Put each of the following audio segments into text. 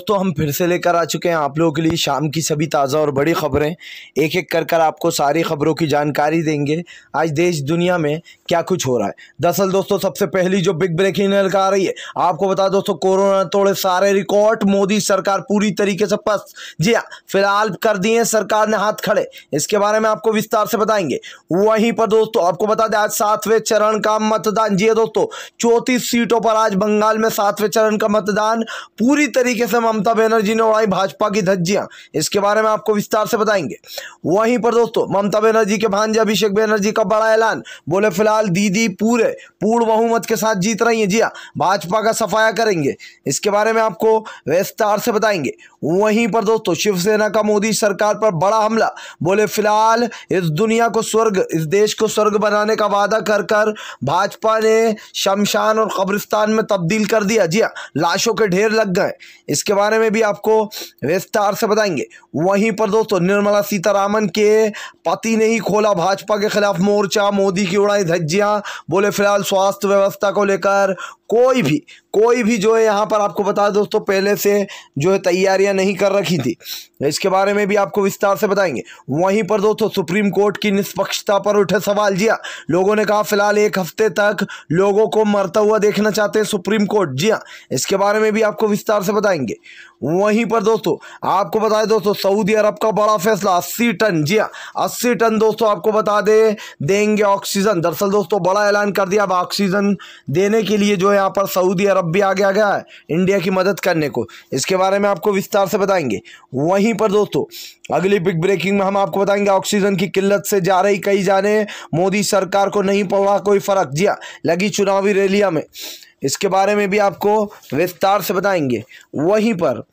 तो हम फिर से लेकर आ चुके हैं आप लोगों के लिए शाम की सभी ताज़ा और बड़ी खबरें। एक एक कर आपको सारी खबरों की जानकारी देंगे आज देश दुनिया में क्या कुछ हो रहा है। दरअसल दोस्तों सबसे पहली जो बिग ब्रेकिंग न्यूज़ आ रही है, आपको बता दोस्तों कोरोना तोड़े सारे रिकॉर्ड, मोदी सरकार पूरी तरीके से पस्त। जी हाँ, फिलहाल कर दिए सरकार ने हाथ खड़े, इसके बारे में आपको विस्तार से बताएंगे। वहीं पर दोस्तों आपको बता दें आज 7वें चरण का मतदान। जी दोस्तों 34 सीटों पर आज बंगाल में 7वें चरण का मतदान। पूरी तरीके से ममता बनर्जी ने उड़ाई भाजपा की धज्जियां, इसके बारे में आपको विस्तार से बताएंगे। वहीं पर दोस्तों ममता बनर्जी के भांजे अभिषेक बनर्जी का बड़ा ऐलान, बोले फिलहाल दीदी पूर्ण बहुमत के साथ जीत रही है। जी हाँ, भाजपा का सफाया करेंगे, इसके बारे में आपको विस्तार से बताएंगे। वहीं पर दोस्तों शिवसेना का मोदी सरकार पर बड़ा हमला, बोले फिलहाल इस दुनिया को स्वर्ग, इस देश को स्वर्ग बनाने का वादा कर भाजपा ने शमशान और कब्रिस्तान में तब्दील कर दिया। जी हाँ, लाशों के ढेर लग गए, इसके बारे में भी आपको विस्तार से बताएंगे। वहीं पर दोस्तों निर्मला सीतारामन के पति ने ही खोला भाजपा के खिलाफ मोर्चा, मोदी की उड़ाई धज्जियां, बोले फिलहाल स्वास्थ्य व्यवस्था को लेकर कोई भी जो है यहाँ पर आपको बता दोस्तों पहले से जो है तैयारियां नहीं कर रखी थी, इसके बारे में भी आपको विस्तार से बताएंगे। वहीं पर दोस्तों सुप्रीम कोर्ट की निष्पक्षता पर उठे सवाल। जी हाँ, लोगों ने कहा फिलहाल एक हफ्ते तक लोगों को मरता हुआ देखना चाहते हैं सुप्रीम कोर्ट। जी हाँ, इसके बारे में भी आपको विस्तार से बताएंगे। वहीं पर दोस्तों आपको बता दें दोस्तों सऊदी अरब का बड़ा फैसला, 80 टन, जी हाँ 80 टन दोस्तों आपको बता देंगे ऑक्सीजन। दरअसल दोस्तों बड़ा ऐलान कर दिया, अब ऑक्सीजन देने के लिए जो है यहाँ पर सऊदी अरब भी आगे आ गया है इंडिया की मदद करने को, इसके बारे में आपको विस्तार से बताएंगे। वहीं पर दोस्तों अगली बिग ब्रेकिंग में हम आपको बताएंगे ऑक्सीजन की किल्लत से जा रही कई जाने, मोदी सरकार को नहीं पड़ा कोई फर्क। जी हाँ, लगी चुनावी रैलियां में, इसके बारे में भी आपको विस्तार से बताएंगे। वहीं पर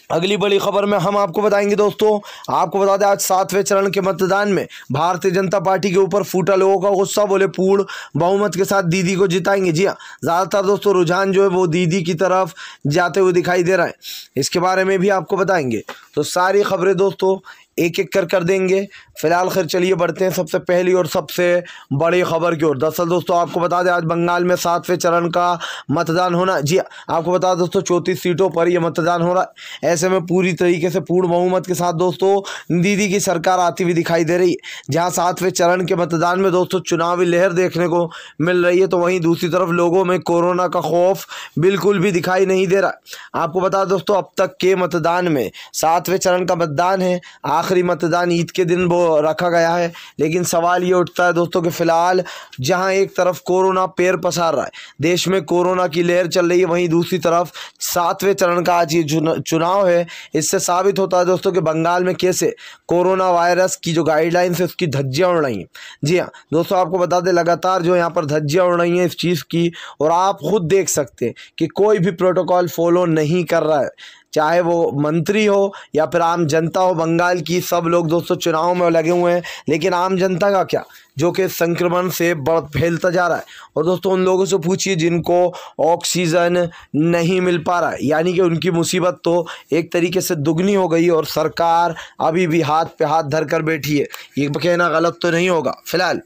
अगली बड़ी खबर में हम आपको बताएंगे दोस्तों, आपको बता दें आज 7वें चरण के मतदान में भारतीय जनता पार्टी के ऊपर फूटा लोगों का गुस्सा, बोले पूर्ण बहुमत के साथ दीदी को जिताएंगे। जी हाँ, ज़्यादातर दोस्तों रुझान जो है वो दीदी की तरफ जाते हुए दिखाई दे रहा है, इसके बारे में भी आपको बताएंगे। तो सारी खबरें दोस्तों एक एक कर देंगे। फिलहाल खैर चलिए बढ़ते हैं सबसे पहली और सबसे बड़ी खबर की ओर। दरअसल दोस्तों आपको बता दें आज बंगाल में 7वें चरण का मतदान होना। जी आपको बता दें दोस्तों 34 सीटों पर यह मतदान हो रहा है। ऐसे में पूरी तरीके से पूर्ण बहुमत के साथ दोस्तों दीदी की सरकार आती हुई दिखाई दे रही है। जहाँ 7वें चरण के मतदान में दोस्तों चुनावी लहर देखने को मिल रही है, तो वहीं दूसरी तरफ लोगों में कोरोना का खौफ बिल्कुल भी दिखाई नहीं दे रहा। आपको बता दें दोस्तों अब तक के मतदान में 7वें चरण का मतदान है, आखिरी मतदान ईद के दिन वो रखा गया है। लेकिन सवाल ये उठता है दोस्तों कि फिलहाल जहां एक तरफ कोरोना पैर पसार रहा है, देश में कोरोना की लहर चल रही है, वहीं दूसरी तरफ 7वें चरण का आज ये चुनाव है। इससे साबित होता है दोस्तों कि बंगाल में कैसे कोरोना वायरस की जो गाइडलाइंस है उसकी धज्जियां उड़ रही हैं। जी हाँ दोस्तों आपको बता दें लगातार जो यहाँ पर धज्जियां उड़ रही हैं इस चीज़ की, और आप खुद देख सकते हैं कि कोई भी प्रोटोकॉल फॉलो नहीं कर रहा है, चाहे वो मंत्री हो या फिर आम जनता हो। बंगाल की सब लोग दोस्तों चुनाव में लगे हुए हैं, लेकिन आम जनता का क्या, जो कि संक्रमण से फैलता जा रहा है। और दोस्तों उन लोगों से पूछिए जिनको ऑक्सीजन नहीं मिल पा रहा है, यानी कि उनकी मुसीबत तो एक तरीके से दुगनी हो गई और सरकार अभी भी हाथ पे हाथ धर कर बैठी है। ये कहना गलत तो नहीं होगा। फिलहाल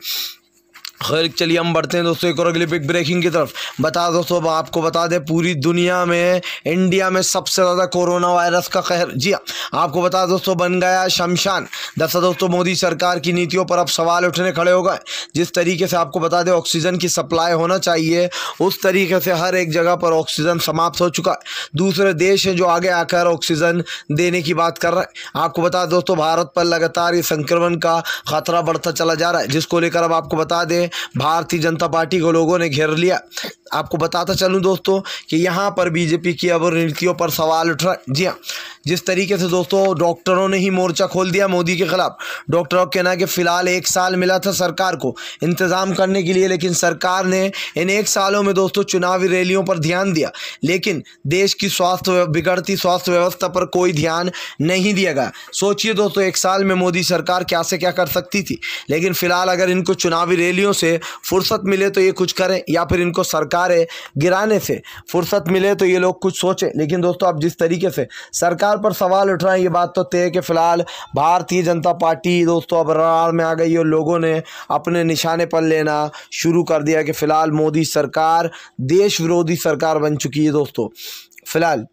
खैर चलिए हम बढ़ते हैं दोस्तों एक और अगली बिग ब्रेकिंग की तरफ। बता दोस्तों आपको बता दें पूरी दुनिया में इंडिया में सबसे ज़्यादा कोरोना वायरस का कहर। जी हाँ, आपको बता दोस्तों बन गया शमशान। दरअसल दोस्तों मोदी सरकार की नीतियों पर अब सवाल उठने खड़े हो गए। जिस तरीके से आपको बता दें ऑक्सीजन की सप्लाई होना चाहिए, उस तरीके से हर एक जगह पर ऑक्सीजन समाप्त हो चुका है। दूसरे देश हैं जो आगे आकर ऑक्सीजन देने की बात कर रहे हैं। आपको बता दोस्तों भारत पर लगातार ये संक्रमण का खतरा बढ़ता चला जा रहा है, जिसको लेकर अब आपको बता दें भारतीय जनता पार्टी को लोगों ने घेर लिया। आपको बताता चलूं दोस्तों कि यहाँ पर बीजेपी की अब नीतियों पर सवाल उठ रहा है। जी हाँ, जिस तरीके से दोस्तों डॉक्टरों ने ही मोर्चा खोल दिया मोदी के खिलाफ। डॉक्टरों का कहना है कि फिलहाल 1 साल मिला था सरकार को इंतजाम करने के लिए, लेकिन सरकार ने इन 1 सालों में दोस्तों चुनावी रैलियों पर ध्यान दिया, लेकिन देश की बिगड़ती स्वास्थ्य व्यवस्था पर कोई ध्यान नहीं दिया गया। सोचिए दोस्तों 1 साल में मोदी सरकार क्या से क्या कर सकती थी, लेकिन फिलहाल अगर इनको चुनावी रैलियों से फुर्सत मिले तो ये कुछ करें, या फिर इनको सरकार गिराने से फुर्सत मिले तो ये लोग कुछ सोचें। लेकिन दोस्तों अब जिस तरीके से सरकार पर सवाल उठ रहा है, ये बात तो तय है कि फिलहाल भारतीय जनता पार्टी दोस्तों अब रार में आ गई और लोगों ने अपने निशाने पर लेना शुरू कर दिया कि फिलहाल मोदी सरकार देश विरोधी सरकार बन चुकी है। दोस्तों फिलहाल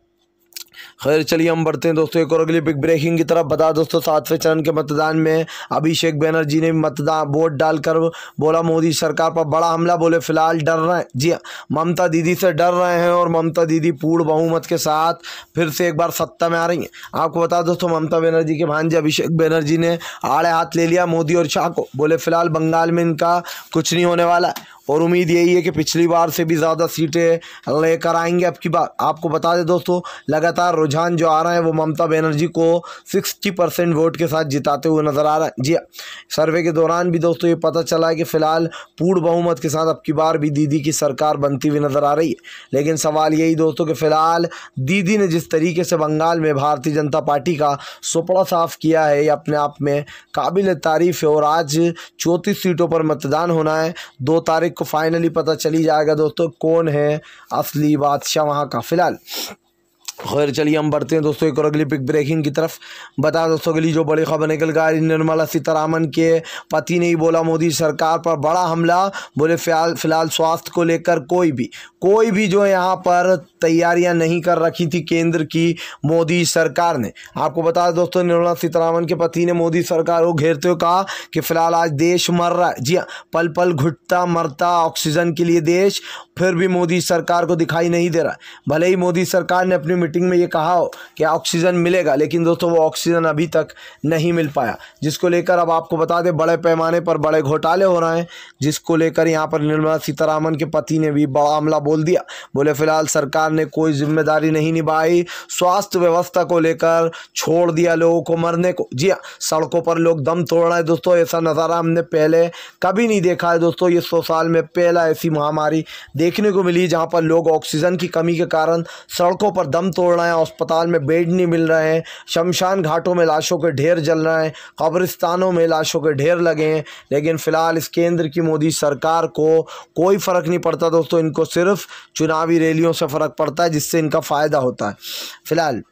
खैर चलिए हम बढ़ते हैं दोस्तों एक और अगली बिग ब्रेकिंग की तरफ। बता दोस्तों 7वें चरण के मतदान में अभिषेक बनर्जी ने मतदान वोट डालकर बोला मोदी सरकार पर बड़ा हमला। बोले फिलहाल डर रहे हैं, जी हाँ, ममता दीदी से डर रहे हैं और ममता दीदी पूर्ण बहुमत के साथ फिर से एक बार सत्ता में आ रही हैं। आपको बता दोस्तों ममता बनर्जी के भांजे अभिषेक बनर्जी ने आड़े हाथ ले लिया मोदी और शाह को। बोले फिलहाल बंगाल में इनका कुछ नहीं होने वाला है और उम्मीद यही है कि पिछली बार से भी ज़्यादा सीटें लेकर आएंगे अब की बार। आपको बता दें दोस्तों लगातार रुझान जो आ रहा है वो ममता बनर्जी को 60% वोट के साथ जिताते हुए नजर आ रहा है। जी हाँ, सर्वे के दौरान भी दोस्तों ये पता चला है कि फिलहाल पूर्ण बहुमत के साथ अब की बार भी दीदी की सरकार बनती हुई नजर आ रही है। लेकिन सवाल यही दोस्तों कि फिलहाल दीदी ने जिस तरीके से बंगाल में भारतीय जनता पार्टी का सुपड़ा साफ किया है ये अपने आप में काबिल तारीफ है। और आज 34 सीटों पर मतदान होना है। 2 तारीख को फाइनली पता चली जाएगा दोस्तों कौन है असली बादशाह वहां का। फिलहाल खैर चलिए हम बढ़ते हैं दोस्तों एक और अगली बिग ब्रेकिंग की तरफ। बता दोस्तों अगली जो बड़ी खबर निकल कर आ रही, निर्मला सीतारामन के पति ने ही बोला मोदी सरकार पर बड़ा हमला। बोले फिलहाल स्वास्थ्य को लेकर कोई भी जो यहाँ पर तैयारियां नहीं कर रखी थी केंद्र की मोदी सरकार ने। आपको बता दोस्तों निर्मला सीतारामन के पति ने मोदी सरकार को घेरते हुए कहा कि फिलहाल आज देश मर रहा है। जी हाँ, पल पल घुटता मरता ऑक्सीजन के लिए देश फिर भी मोदी सरकार को दिखाई नहीं दे रहा। भले ही मोदी सरकार ने अपनी मीटिंग में ये कहा हो कि ऑक्सीजन मिलेगा, लेकिन दोस्तों वो ऑक्सीजन अभी तक नहीं मिल पाया, जिसको लेकर अब आपको बता दें बड़े पैमाने पर बड़े घोटाले हो रहे हैं, जिसको लेकर यहाँ पर निर्मला सीतारामन के पति ने भी बड़ा हमला बोल दिया। बोले फिलहाल सरकार ने कोई जिम्मेदारी नहीं निभाई, स्वास्थ्य व्यवस्था को लेकर छोड़ दिया लोगों को मरने को। जी हाँ, सड़कों पर लोग दम तोड़ रहे हैं दोस्तों। ऐसा नज़ारा हमने पहले कभी नहीं देखा है दोस्तों। ये 100 साल में पहला ऐसी महामारी देखने को मिली जहाँ पर लोग ऑक्सीजन की कमी के कारण सड़कों पर दम तोड़ रहे हैं, अस्पताल में बेड नहीं मिल रहे हैं, शमशान घाटों में लाशों के ढेर जल रहे हैं, कब्रिस्तानों में लाशों के ढेर लगे हैं। लेकिन फिलहाल इस केंद्र की मोदी सरकार को कोई फ़र्क नहीं पड़ता दोस्तों। इनको सिर्फ चुनावी रैलियों से फ़र्क पड़ता है जिससे इनका फ़ायदा होता है। फिलहाल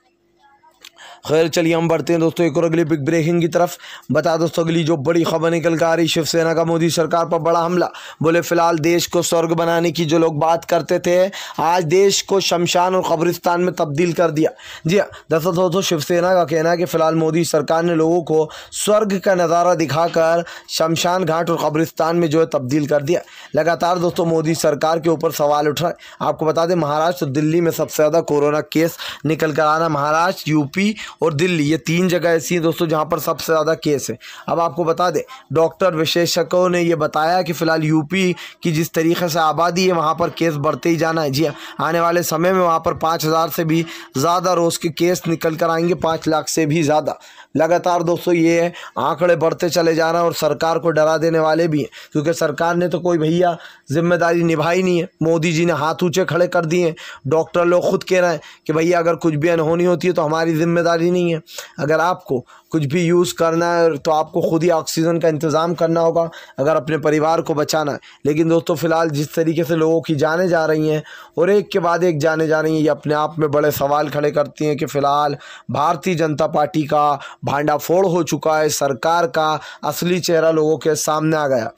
खैर चलिए हम बढ़ते हैं दोस्तों एक और अगली बिग ब्रेकिंग की तरफ। बता दोस्तों अगली जो बड़ी खबर निकल कर आ रही, शिवसेना का मोदी सरकार पर बड़ा हमला। बोले फिलहाल देश को स्वर्ग बनाने की जो लोग बात करते थे आज देश को शमशान और कब्रिस्तान में तब्दील कर दिया। जी हाँ, दरअसल दोस्तों शिवसेना का कहना है कि फिलहाल मोदी सरकार ने लोगों को स्वर्ग का नज़ारा दिखाकर शमशान घाट और कब्रिस्तान में जो है तब्दील कर दिया। लगातार दोस्तों मोदी सरकार के ऊपर सवाल उठ रहा है। आपको बता दें महाराष्ट्र और दिल्ली में सबसे ज़्यादा कोरोना केस निकल कर आ रहा है। महाराष्ट्र, यूपी और दिल्ली ये 3 जगह ऐसी हैं दोस्तों जहां पर सबसे ज़्यादा केस है। अब आपको बता दें डॉक्टर विशेषज्ञों ने ये बताया कि फिलहाल यूपी की जिस तरीके से आबादी है वहां पर केस बढ़ते ही जाना है। जी हाँ, आने वाले समय में वहां पर 5000 से भी ज़्यादा रोज़ के केस निकल कर आएंगे, 5 लाख से भी ज़्यादा। लगातार दोस्तों ये आंकड़े बढ़ते चले जा रहे हैं और सरकार को डरा देने वाले भी हैं, क्योंकि सरकार ने तो कोई भैया जिम्मेदारी निभाई नहीं है। मोदी जी ने हाथ ऊंचे खड़े कर दिए हैं। डॉक्टर लोग खुद कह रहे हैं कि भैया अगर कुछ भी अनहोनी होती है तो हमारी जिम्मेदारी नहीं है। अगर आपको कुछ भी यूज़ करना है तो आपको खुद ही ऑक्सीजन का इंतज़ाम करना होगा अगर अपने परिवार को बचाना है। लेकिन दोस्तों फिलहाल जिस तरीके से लोगों की जानें जा रही हैं और एक के बाद एक जाने जा रही हैं, ये अपने आप में बड़े सवाल खड़े करती हैं कि फ़िलहाल भारतीय जनता पार्टी का भांडाफोड़ हो चुका है। सरकार का असली चेहरा लोगों के सामने आ गया।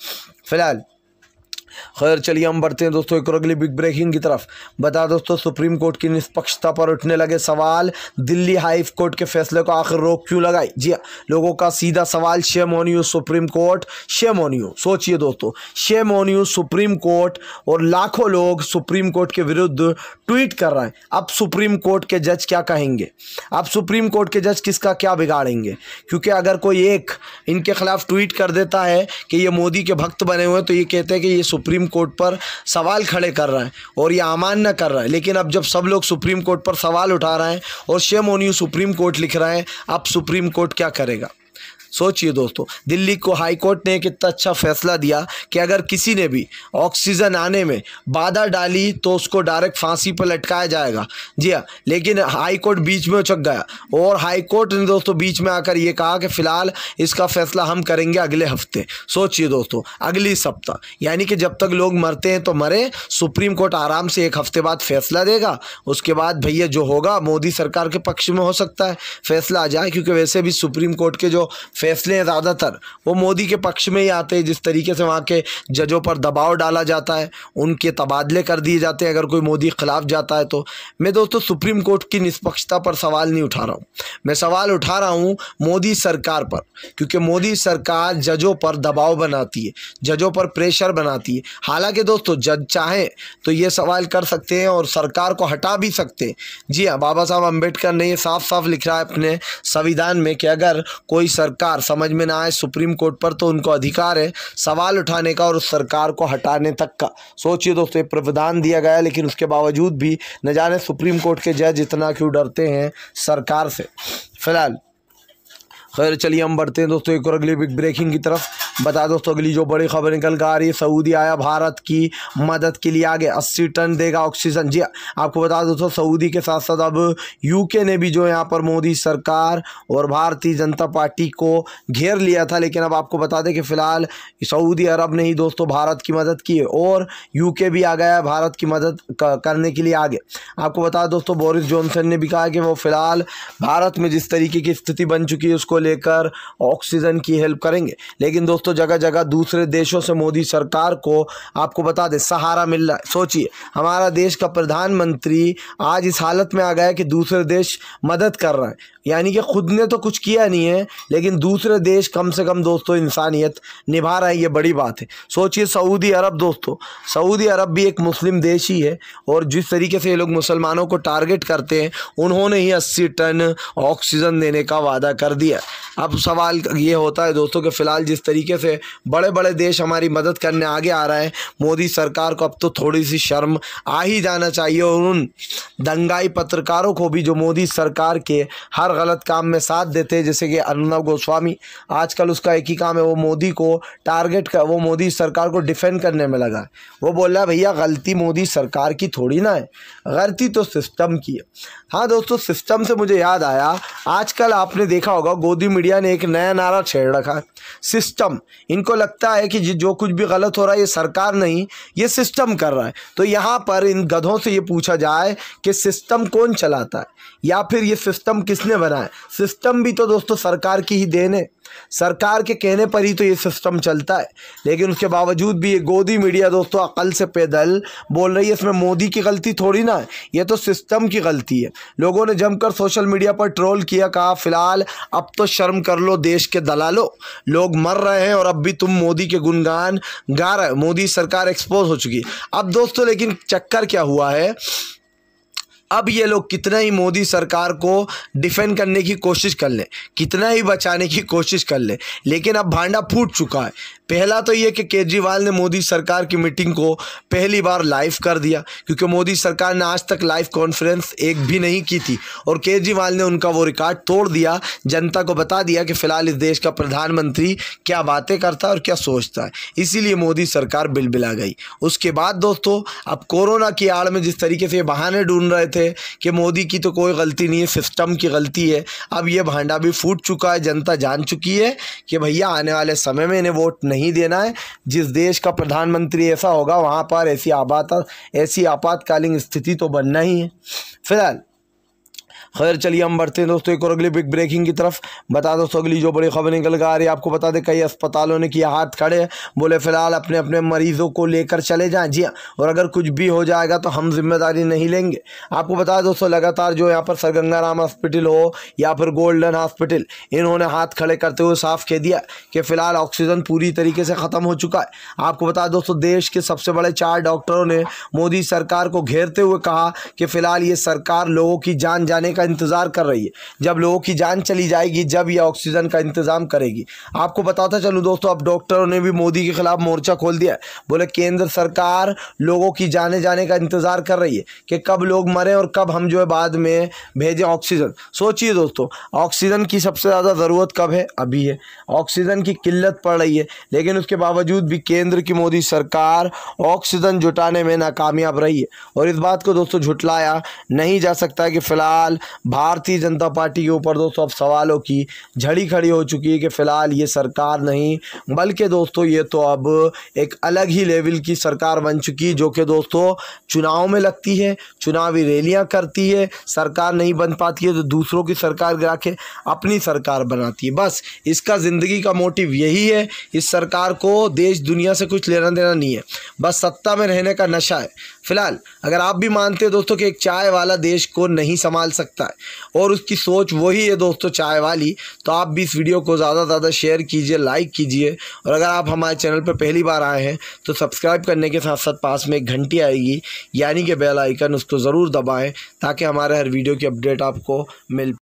फिलहाल खैर चलिए हम बढ़ते हैं दोस्तों एक और अगली बिग ब्रेकिंग की तरफ। बता दोस्तों सुप्रीम कोर्ट की निष्पक्षता पर उठने लगे सवाल। दिल्ली हाई कोर्ट के फैसले को आखिर रोक क्यों लगाई? जी हाँ, लोगों का सीधा सवाल, shame on you supreme court, shame on you. सोचिए दोस्तों, shame on you supreme court. और लाखों लोग सुप्रीम कोर्ट के विरुद्ध ट्वीट कर रहे हैं। अब सुप्रीम कोर्ट के जज क्या कहेंगे? अब सुप्रीम कोर्ट के जज किसका क्या बिगाड़ेंगे? क्योंकि अगर कोई एक इनके खिलाफ ट्वीट कर देता है कि ये मोदी के भक्त बने हुए हैं तो ये कहते हैं कि ये सुप्रीम कोर्ट पर सवाल खड़े कर रहा है और ये अमान्य कर रहा है। लेकिन अब जब सब लोग सुप्रीम कोर्ट पर सवाल उठा रहे हैं और shame on you supreme court लिख रहे हैं, अब सुप्रीम कोर्ट क्या करेगा? सोचिए दोस्तों, दिल्ली को हाई कोर्ट ने कितना अच्छा फैसला दिया कि अगर किसी ने भी ऑक्सीजन आने में बाधा डाली तो उसको डायरेक्ट फांसी पर लटकाया जाएगा। जी हाँ, लेकिन हाई कोर्ट बीच में उचक गया और हाई कोर्ट ने दोस्तों बीच में आकर ये कहा कि फ़िलहाल इसका फैसला हम करेंगे अगले हफ्ते। सोचिए दोस्तों, अगली सप्ताह, यानी कि जब तक लोग मरते हैं तो मरे, सुप्रीम कोर्ट आराम से 1 हफ्ते बाद फैसला देगा। उसके बाद भैया जो होगा मोदी सरकार के पक्ष में हो सकता है फैसला आ जाए, क्योंकि वैसे भी सुप्रीम कोर्ट के जो फैसले ज़्यादातर वो मोदी के पक्ष में ही आते हैं। जिस तरीके से वहाँ के जजों पर दबाव डाला जाता है, उनके तबादले कर दिए जाते हैं अगर कोई मोदी खिलाफ जाता है तो। मैं दोस्तों सुप्रीम कोर्ट की निष्पक्षता पर सवाल नहीं उठा रहा हूँ, मैं सवाल उठा रहा हूँ मोदी सरकार पर, क्योंकि मोदी सरकार जजों पर दबाव बनाती है, जजों पर प्रेशर बनाती है। हालांकि दोस्तों जज चाहें तो ये सवाल कर सकते हैं और सरकार को हटा भी सकते हैं। जी हाँ, बाबा साहब अम्बेडकर ने ये साफ साफ लिखा है अपने संविधान में कि अगर कोई सरकार समझ में ना आए सुप्रीम कोर्ट पर तो उनको अधिकार है सवाल उठाने का और उस सरकार को हटाने तक का। सोचिए दोस्तों, ये प्रावधान दिया गया है, लेकिन उसके बावजूद भी न जाने सुप्रीम कोर्ट के जज इतना क्यों डरते हैं सरकार से। फिलहाल खैर चलिए हम बढ़ते हैं दोस्तों एक और अगली बिग ब्रेकिंग की तरफ। बता दोस्तों अगली जो बड़ी खबर निकल कर आ रही है, सऊदी आया भारत की मदद के लिए आगे, 80 टन देगा ऑक्सीजन। जी आपको बता दोस्तों सऊदी के साथ साथ अब यूके ने भी जो यहाँ पर मोदी सरकार और भारतीय जनता पार्टी को घेर लिया था। लेकिन अब आपको बता दें कि फ़िलहाल सऊदी अरब ने ही दोस्तों भारत की मदद की है और यूके भी आ गया है भारत की मदद करने के लिए आगे। आपको बता दोस्तों बोरिस जॉनसन ने भी कहा कि वो फ़िलहाल भारत में जिस तरीके की स्थिति बन चुकी है उसको लेकर ऑक्सीजन की हेल्प करेंगे। लेकिन दोस्तों जगह जगह दूसरे देशों से मोदी सरकार को आपको बता दें सहारा मिल रहा है। सोचिए हमारा देश का प्रधानमंत्री आज इस हालत में आ गया है कि दूसरे देश मदद कर रहे हैं, यानी कि खुद ने तो कुछ किया नहीं है लेकिन दूसरे देश कम से कम दोस्तों इंसानियत निभा रहे हैं, ये बड़ी बात है। सोचिए सऊदी अरब दोस्तों, सऊदी अरब भी एक मुस्लिम देश ही है और जिस तरीके से ये लोग मुसलमानों को टारगेट करते हैं उन्होंने ही 80 टन ऑक्सीजन देने का वादा कर दिया। अब सवाल ये होता है दोस्तों कि फ़िलहाल जिस तरीके से बड़े बड़े देश हमारी मदद करने आगे आ रहे हैं, मोदी सरकार को अब तो थोड़ी सी शर्म आ ही जाना चाहिए और उन दंगाई पत्रकारों को भी जो मोदी सरकार के हर गलत काम में साथ देते हैं, जैसे कि अर्नब गोस्वामी आजकल उसका एक ही काम है वो मोदी को टारगेट कर, वो मोदी सरकार को डिफेंड करने में लगा है। वो बोल रहा है भैया गलती मोदी सरकार की थोड़ी ना है, गलती तो सिस्टम की है। हाँ दोस्तों सिस्टम से मुझे याद आया, आजकल आपने देखा होगा गोदी मीडिया ने एक नया नारा छेड़ रखा है, सिस्टम। इनको लगता है कि जो कुछ भी गलत हो रहा है ये सरकार नहीं ये सिस्टम कर रहा है। तो यहाँ पर इन गधों से ये पूछा जाए कि सिस्टम कौन चलाता है या फिर ये सिस्टम किसने बनाया। सिस्टम भी तो दोस्तों सरकार की ही देन है, सरकार के कहने पर ही तो ये सिस्टम चलता है। लेकिन उसके बावजूद भी ये गोदी मीडिया दोस्तों अकल से पैदल बोल रही है इसमें मोदी की गलती थोड़ी ना है, ये तो सिस्टम की गलती है। लोगों ने जमकर सोशल मीडिया पर ट्रोल किया, कहा फिलहाल अब तो शर्म कर लो देश के दलालों, लोग मर रहे हैं और अब भी तुम मोदी के गुणगान गा रहे हो, मोदी सरकार एक्सपोज हो चुकी। अब दोस्तों लेकिन चक्कर क्या हुआ है, अब ये लोग कितना ही मोदी सरकार को डिफेंड करने की कोशिश कर लें, कितना ही बचाने की कोशिश कर लें, लेकिन अब भांडा फूट चुका है। पहला तो ये कि केजरीवाल ने मोदी सरकार की मीटिंग को पहली बार लाइव कर दिया, क्योंकि मोदी सरकार ने आज तक लाइव कॉन्फ्रेंस एक भी नहीं की थी और केजरीवाल ने उनका वो रिकॉर्ड तोड़ दिया, जनता को बता दिया कि फ़िलहाल इस देश का प्रधानमंत्री क्या बातें करता है और क्या सोचता है। इसीलिए मोदी सरकार बिलबिला गई। उसके बाद दोस्तों अब कोरोना की आड़ में जिस तरीके से बहाने ढूंढ रहे थे कि मोदी की तो कोई गलती नहीं है सिस्टम की गलती है, अब ये भांडा भी फूट चुका है। जनता जान चुकी है कि भैया आने वाले समय में इन्हें वोट नहीं देना है। जिस देश का प्रधानमंत्री ऐसा होगा वहाँ पर ऐसी आपातकालीन स्थिति तो बनना ही है। फिलहाल खैर चलिए हम बढ़ते हैं दोस्तों एक और अगली बिग ब्रेकिंग की तरफ। बता दोस्तों अगली जो बड़ी खबर निकल कर आ रही है, आपको बता दें कई अस्पतालों ने किया हाथ खड़े, बोले फिलहाल अपने अपने मरीजों को लेकर चले जाएं। जी हाँ, और अगर कुछ भी हो जाएगा तो हम जिम्मेदारी नहीं लेंगे। आपको बता दोस्तों लगातार जो यहाँ पर सर गंगा राम हॉस्पिटल हो या फिर गोल्डन हॉस्पिटल, इन्होंने हाथ खड़े करते हुए साफ कह दिया कि फिलहाल ऑक्सीजन पूरी तरीके से ख़त्म हो चुका है। आपको बता दोस्तों देश के सबसे बड़े 4 डॉक्टरों ने मोदी सरकार को घेरते हुए कहा कि फिलहाल ये सरकार लोगों की जान जाने का इंतजार कर रही है, जब लोगों की जान चली जाएगी जब ये ऑक्सीजन का इंतजाम करेगी। आपको बताता चलूं दोस्तों अब डॉक्टरों ने भी मोदी के खिलाफ मोर्चा खोल दिया, बोले केंद्र सरकार लोगों की जाने जाने का इंतजार कर रही है कि कब लोग मरे और कब हम जो है बाद में भेजें ऑक्सीजन। सोचिए दोस्तों ऑक्सीजन की सबसे ज़्यादा ज़रूरत कब है, अभी है। ऑक्सीजन की किल्लत पड़ रही है, लेकिन उसके बावजूद भी केंद्र की मोदी सरकार ऑक्सीजन जुटाने में नाकामयाब रही है। और इस बात को दोस्तों झुटलाया नहीं जा सकता कि फ़िलहाल भारतीय जनता पार्टी के ऊपर दोस्तों अब सवालों की झड़ी खड़ी हो चुकी है कि फ़िलहाल ये सरकार नहीं बल्कि दोस्तों ये तो अब एक अलग ही लेवल की सरकार बन चुकी है, जो कि दोस्तों चुनाव में लगती है, चुनावी रैलियां करती है, सरकार नहीं बन पाती है तो दूसरों की सरकार गिरा के अपनी सरकार बनाती है। बस इसका ज़िंदगी का मोटिव यही है। इस सरकार को देश दुनिया से कुछ लेना देना नहीं है, बस सत्ता में रहने का नशा है। फिलहाल अगर आप भी मानते हैं दोस्तों कि एक चाय वाला देश को नहीं संभाल सकता है और उसकी सोच वही है दोस्तों चाय वाली, तो आप भी इस वीडियो को ज़्यादा से ज़्यादा शेयर कीजिए, लाइक कीजिए, और अगर आप हमारे चैनल पर पहली बार आए हैं तो सब्सक्राइब करने के साथ साथ पास में एक घंटी आएगी यानी कि बेल आइकन, उसको ज़रूर दबाएं ताकि हमारे हर वीडियो की अपडेट आपको मिल